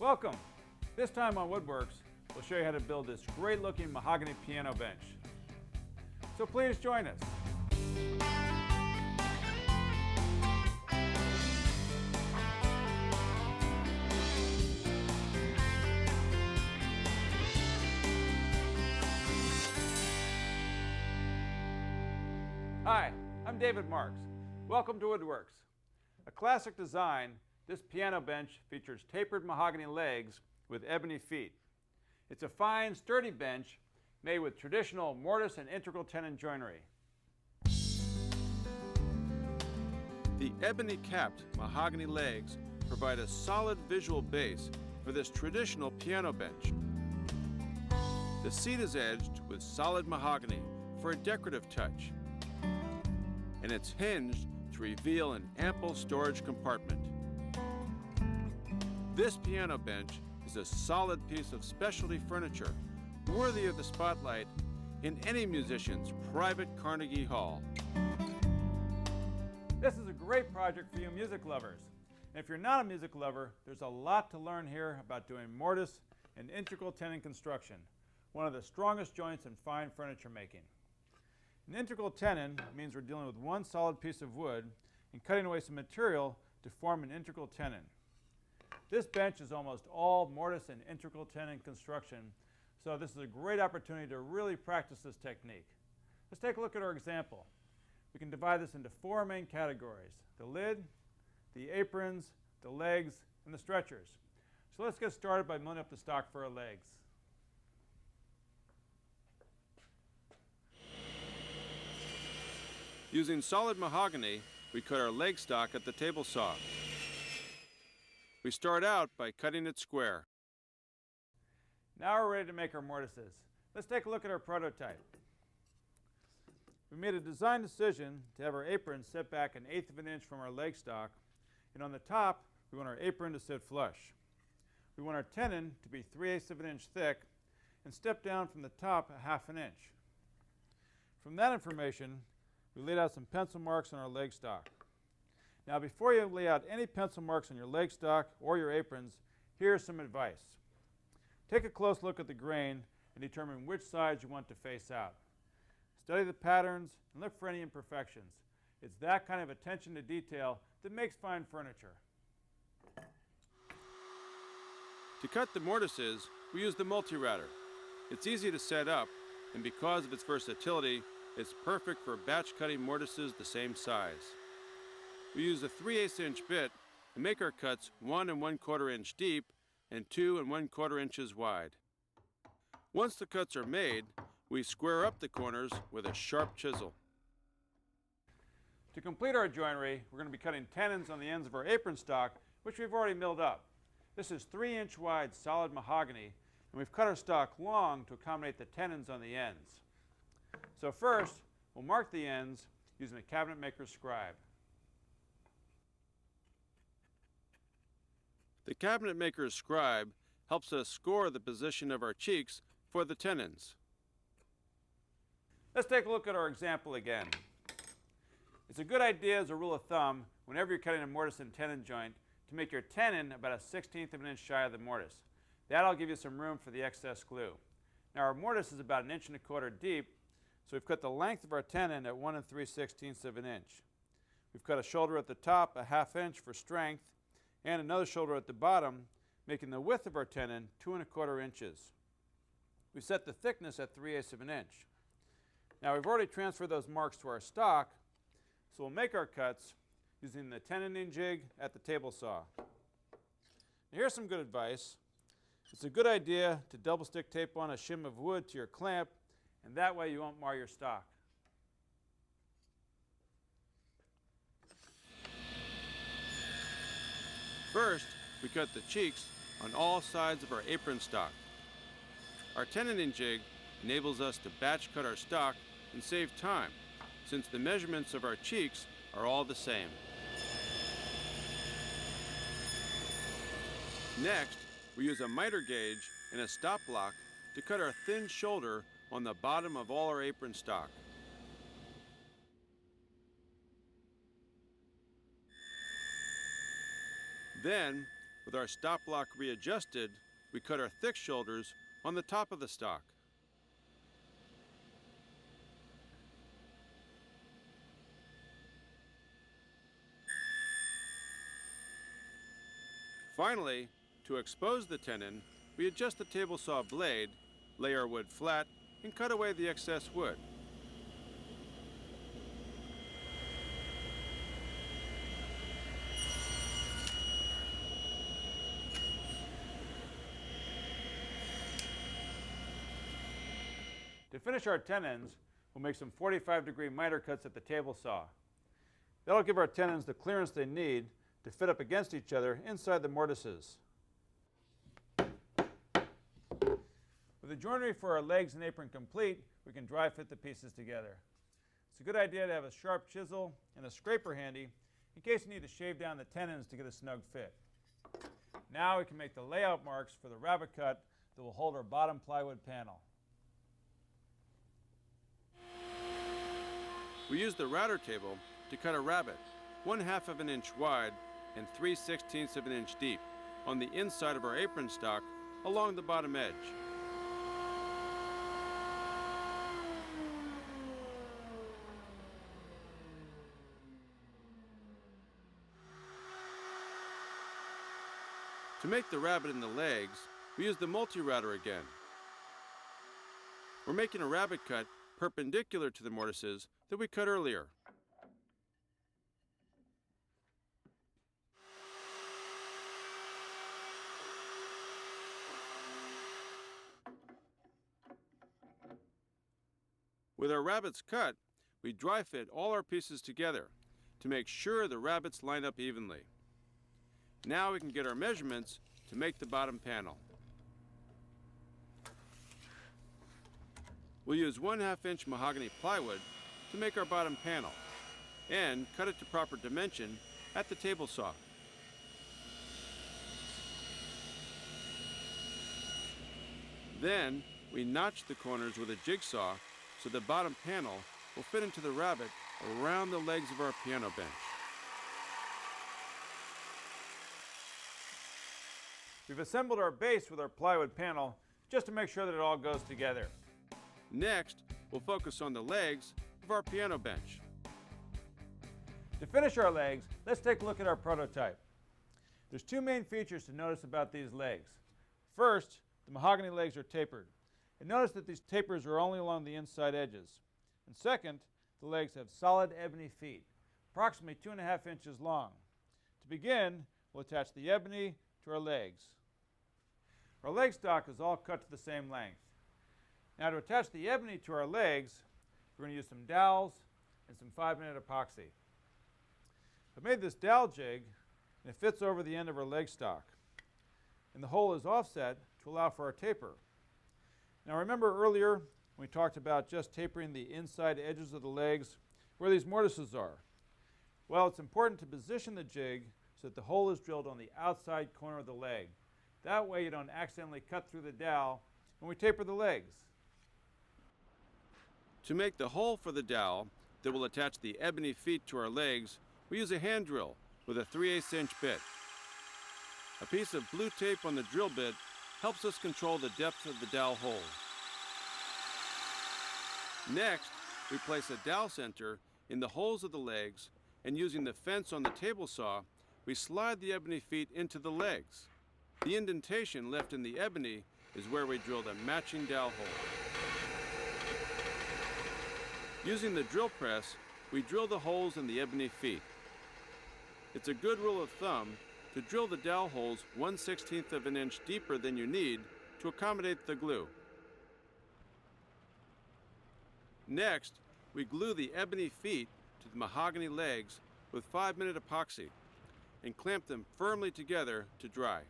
Welcome! This time on WoodWorks, we'll show you how to build this great looking mahogany piano bench. So please join us. Hi, I'm David Marks. Welcome to WoodWorks. A classic design, this piano bench features tapered mahogany legs with ebony feet. It's a fine, sturdy bench made with traditional mortise and integral tenon joinery. The ebony-capped mahogany legs provide a solid visual base for this traditional piano bench. The seat is edged with solid mahogany for a decorative touch, and it's hinged to reveal an ample storage compartment. This piano bench is a solid piece of specialty furniture worthy of the spotlight in any musician's private Carnegie Hall. This is a great project for you music lovers. And if you're not a music lover, there's a lot to learn here about doing mortise and integral tenon construction, one of the strongest joints in fine furniture making. An integral tenon means we're dealing with one solid piece of wood and cutting away some material to form an integral tenon. This bench is almost all mortise and integral tenon construction, so this is a great opportunity to really practice this technique. Let's take a look at our example. We can divide this into four main categories: the lid, the aprons, the legs, and the stretchers. So let's get started by milling up the stock for our legs. Using solid mahogany, we cut our leg stock at the table saw. We start out by cutting it square. Now we're ready to make our mortises. Let's take a look at our prototype. We made a design decision to have our apron set back 1/8 of an inch from our leg stock, and on the top we want our apron to sit flush. We want our tenon to be 3/8 of an inch thick and step down from the top 1/2 an inch. From that information, we laid out some pencil marks on our leg stock. Now, before you lay out any pencil marks on your leg stock or your aprons, here's some advice. Take a close look at the grain and determine which sides you want to face out. Study the patterns and look for any imperfections. It's that kind of attention to detail that makes fine furniture. To cut the mortises, we use the multi-router. It's easy to set up, and because of its versatility, it's perfect for batch cutting mortises the same size. We use a 3/8 inch bit and make our cuts 1 1/4 inch deep and 2 1/4 inches wide. Once the cuts are made, we square up the corners with a sharp chisel. To complete our joinery, we're going to be cutting tenons on the ends of our apron stock, which we've already milled up. This is 3-inch wide solid mahogany, and we've cut our stock long to accommodate the tenons on the ends. So first, we'll mark the ends using a cabinet maker's scribe. The cabinet maker's scribe helps us score the position of our cheeks for the tenons. Let's take a look at our example again. It's a good idea as a rule of thumb, whenever you're cutting a mortise and tenon joint, to make your tenon about 1/16 of an inch shy of the mortise. That'll give you some room for the excess glue. Now our mortise is about 1 1/4 inches deep, so we've cut the length of our tenon at 1 3/16 of an inch. We've cut a shoulder at the top 1/2 inch for strength, and another shoulder at the bottom, making the width of our tenon 2 1/4 inches. We set the thickness at 3/8 of an inch. Now we've already transferred those marks to our stock, so we'll make our cuts using the tenoning jig at the table saw. Now here's some good advice. It's a good idea to double stick tape on a shim of wood to your clamp, and that way you won't mar your stock. First, we cut the cheeks on all sides of our apron stock. Our tenoning jig enables us to batch cut our stock and save time, since the measurements of our cheeks are all the same. Next, we use a miter gauge and a stop block to cut our thin shoulder on the bottom of all our apron stock. Then With our stop block readjusted, we cut our thick shoulders on the top of the stock. Finally, to expose the tenon, we adjust the table saw blade, lay our wood flat, and cut away the excess wood. To finish our tenons, we'll make some 45-degree miter cuts at the table saw. That'll give our tenons the clearance they need to fit up against each other inside the mortises. With the joinery for our legs and apron complete, we can dry fit the pieces together. It's a good idea to have a sharp chisel and a scraper handy in case you need to shave down the tenons to get a snug fit. Now we can make the layout marks for the rabbet cut that will hold our bottom plywood panel. We use the router table to cut a rabbet 1/2 of an inch wide and 3/16 of an inch deep on the inside of our apron stock along the bottom edge. To make the rabbet in the legs, we use the multi-router again. We're making a rabbet cut perpendicular to the mortises that we cut earlier. With our rabbets cut, we dry fit all our pieces together to make sure the rabbets line up evenly. Now we can get our measurements to make the bottom panel. We'll use 1/2 inch mahogany plywood to make our bottom panel and cut it to proper dimension at the table saw. Then we notch the corners with a jigsaw so the bottom panel will fit into the rabbet around the legs of our piano bench. We've assembled our base with our plywood panel just to make sure that it all goes together. Next, we'll focus on the legs of our piano bench. To finish our legs, let's take a look at our prototype. There's two main features to notice about these legs. First, the mahogany legs are tapered. And notice that these tapers are only along the inside edges. And second, the legs have solid ebony feet, approximately 2.5 inches long. To begin, we'll attach the ebony to our legs. Our leg stock is all cut to the same length. Now to attach the ebony to our legs, we're going to use some dowels and some 5-minute epoxy. I've made this dowel jig and it fits over the end of our leg stock. And the hole is offset to allow for our taper. Now remember earlier when we talked about just tapering the inside edges of the legs where these mortises are? Well, it's important to position the jig so that the hole is drilled on the outside corner of the leg. That way you don't accidentally cut through the dowel when we taper the legs. To make the hole for the dowel that will attach the ebony feet to our legs, we use a hand drill with a 3/8 inch bit. A piece of blue tape on the drill bit helps us control the depth of the dowel hole. Next, we place a dowel center in the holes of the legs, and using the fence on the table saw, we slide the ebony feet into the legs. The indentation left in the ebony is where we drill the matching dowel hole. Using the drill press, we drill the holes in the ebony feet. It's a good rule of thumb to drill the dowel holes 1/16 of an inch deeper than you need to accommodate the glue. Next, we glue the ebony feet to the mahogany legs with 5-minute epoxy and clamp them firmly together to dry.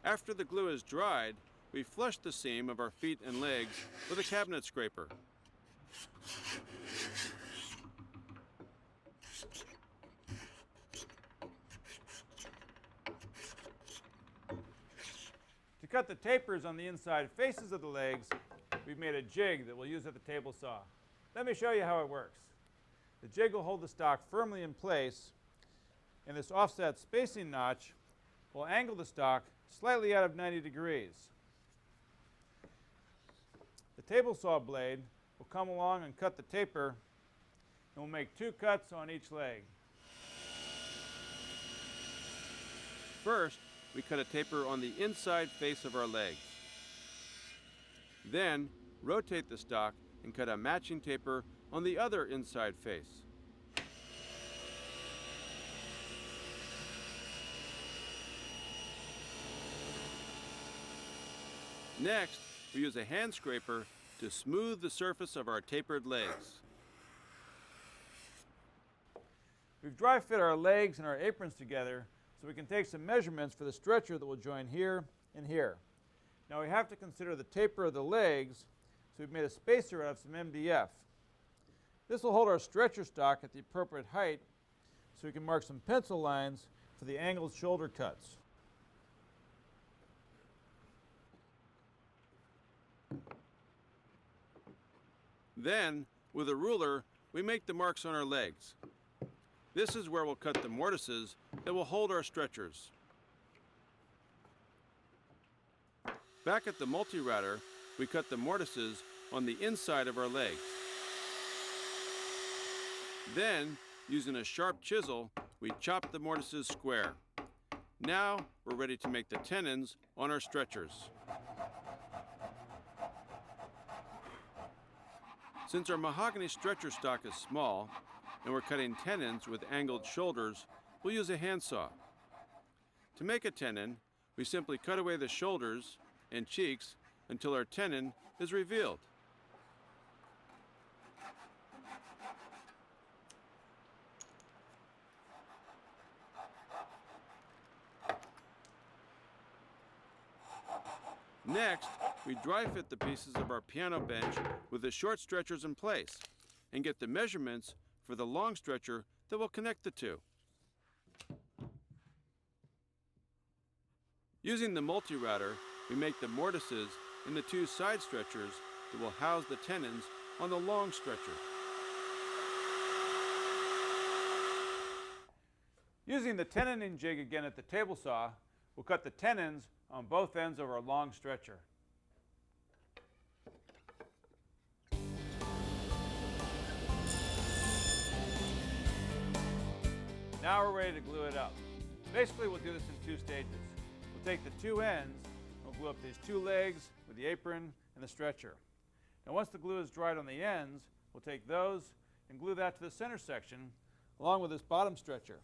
After the glue is dried, we flush the seam of our feet and legs with a cabinet scraper. To cut the tapers on the inside faces of the legs, we've made a jig that we'll use at the table saw. Let me show you how it works. The jig will hold the stock firmly in place, and this offset spacing notch will angle the stock slightly out of 90 degrees. The table saw blade will come along and cut the taper, and we'll make 2 cuts on each leg. First, we cut a taper on the inside face of our legs. Then, rotate the stock and cut a matching taper on the other inside face. Next, we use a hand scraper to smooth the surface of our tapered legs. We've dry fit our legs and our aprons together so we can take some measurements for the stretcher that will join here and here. Now we have to consider the taper of the legs, so we've made a spacer out of some MDF. This will hold our stretcher stock at the appropriate height so we can mark some pencil lines for the angled shoulder cuts. Then, with a ruler, we make the marks on our legs. This is where we'll cut the mortises that will hold our stretchers. Back at the multi-router, we cut the mortises on the inside of our legs. Then, using a sharp chisel, we chop the mortises square. Now, we're ready to make the tenons on our stretchers. Since our mahogany stretcher stock is small, and we're cutting tenons with angled shoulders, we'll use a handsaw. To make a tenon, we simply cut away the shoulders and cheeks until our tenon is revealed. Next, we dry fit the pieces of our piano bench with the short stretchers in place and get the measurements for the long stretcher that will connect the two. Using the multi-router, we make the mortises in the 2 side stretchers that will house the tenons on the long stretcher. Using the tenoning jig again at the table saw, we'll cut the tenons on both ends of our long stretcher. Now we're ready to glue it up. Basically, we'll do this in 2 stages. We'll take the 2 ends, and we'll glue up these 2 legs with the apron and the stretcher. Now once the glue is dried on the ends, we'll take those and glue that to the center section along with this bottom stretcher.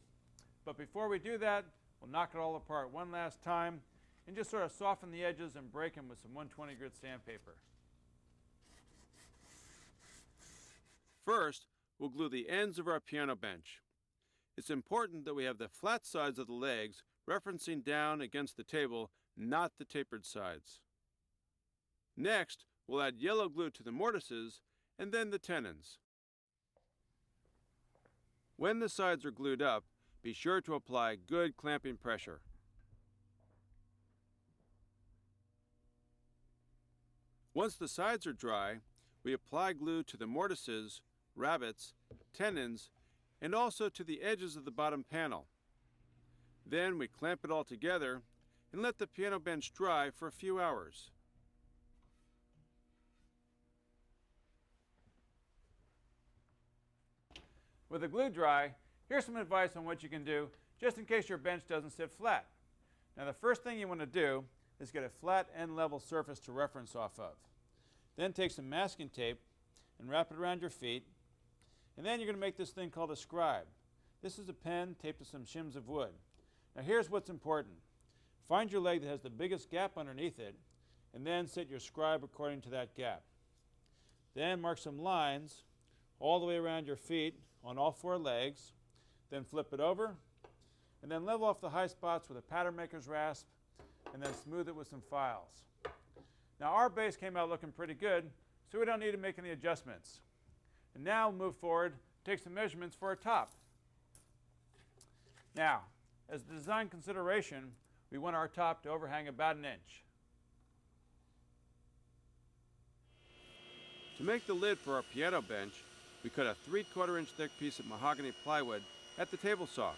But before we do that, we'll knock it all apart one last time and just sort of soften the edges and break them with some 120 grit sandpaper. First, we'll glue the ends of our piano bench. It's important that we have the flat sides of the legs referencing down against the table, not the tapered sides. Next, we'll add yellow glue to the mortises and then the tenons. When the sides are glued up, be sure to apply good clamping pressure. Once the sides are dry, we apply glue to the mortises, rabbets, tenons, and also to the edges of the bottom panel. Then we clamp it all together and let the piano bench dry for a few hours. With the glue dry, here's some advice on what you can do just in case your bench doesn't sit flat. Now the first thing you want to do is get a flat end level surface to reference off of. Then take some masking tape and wrap it around your feet. And then you're going to make this thing called a scribe. This is a pen taped to some shims of wood. Now here's what's important. Find your leg that has the biggest gap underneath it, and then set your scribe according to that gap. Then mark some lines all the way around your feet on all 4 legs. Then flip it over, and then level off the high spots with a pattern maker's rasp, and then smooth it with some files. Now our base came out looking pretty good, so we don't need to make any adjustments. And now move forward, take some measurements for our top. Now, as a design consideration, we want our top to overhang about 1 inch. To make the lid for our piano bench, we cut a 3/4 inch thick piece of mahogany plywood at the table saw.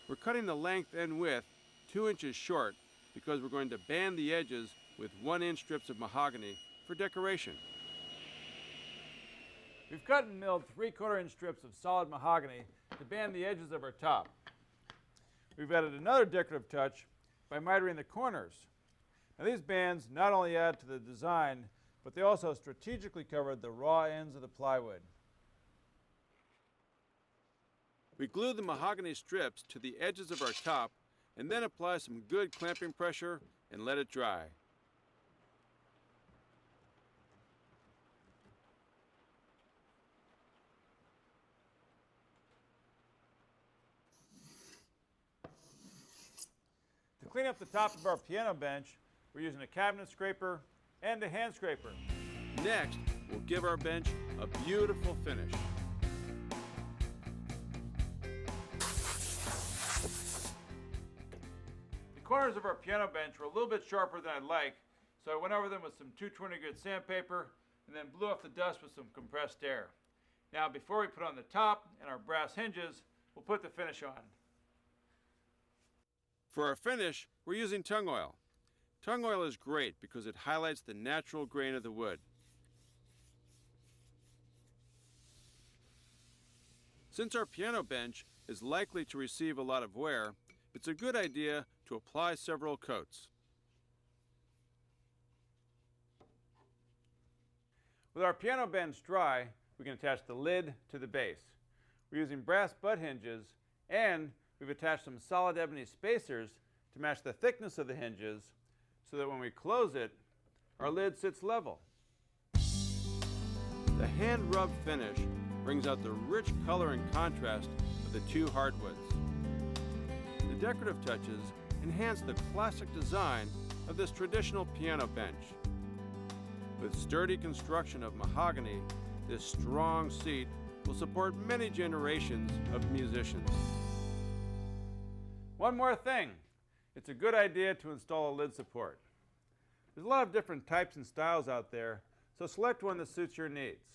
We're cutting the length and width 2 inches short because we're going to band the edges with 1-inch strips of mahogany for decoration. We've cut and milled 3/4 inch strips of solid mahogany to band the edges of our top. We've added another decorative touch by mitering the corners. Now these bands not only add to the design, but they also strategically cover the raw ends of the plywood. We glue the mahogany strips to the edges of our top and then apply some good clamping pressure and let it dry. To clean up the top of our piano bench, we're using a cabinet scraper and a hand scraper. Next, we'll give our bench a beautiful finish. The corners of our piano bench were a little bit sharper than I'd like, so I went over them with some 220 grit sandpaper and then blew off the dust with some compressed air. Now, before we put on the top and our brass hinges, we'll put the finish on. For our finish, we're using tung oil. Tung oil is great because it highlights the natural grain of the wood. Since our piano bench is likely to receive a lot of wear, it's a good idea to apply several coats. With our piano bench dry, we can attach the lid to the base. We're using brass butt hinges, and we've attached some solid ebony spacers to match the thickness of the hinges so that when we close it, our lid sits level. The hand rub finish brings out the rich color and contrast of the two hardwoods. The decorative touches enhance the classic design of this traditional piano bench. With sturdy construction of mahogany, this strong seat will support many generations of musicians. One more thing. It's a good idea to install a lid support. There's a lot of different types and styles out there, so select one that suits your needs.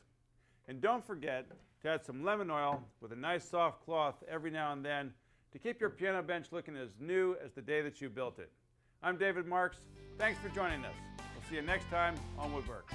And don't forget to add some lemon oil with a nice soft cloth every now and then to keep your piano bench looking as new as the day that you built it. I'm David Marks. Thanks for joining us. We'll see you next time on WoodWorks.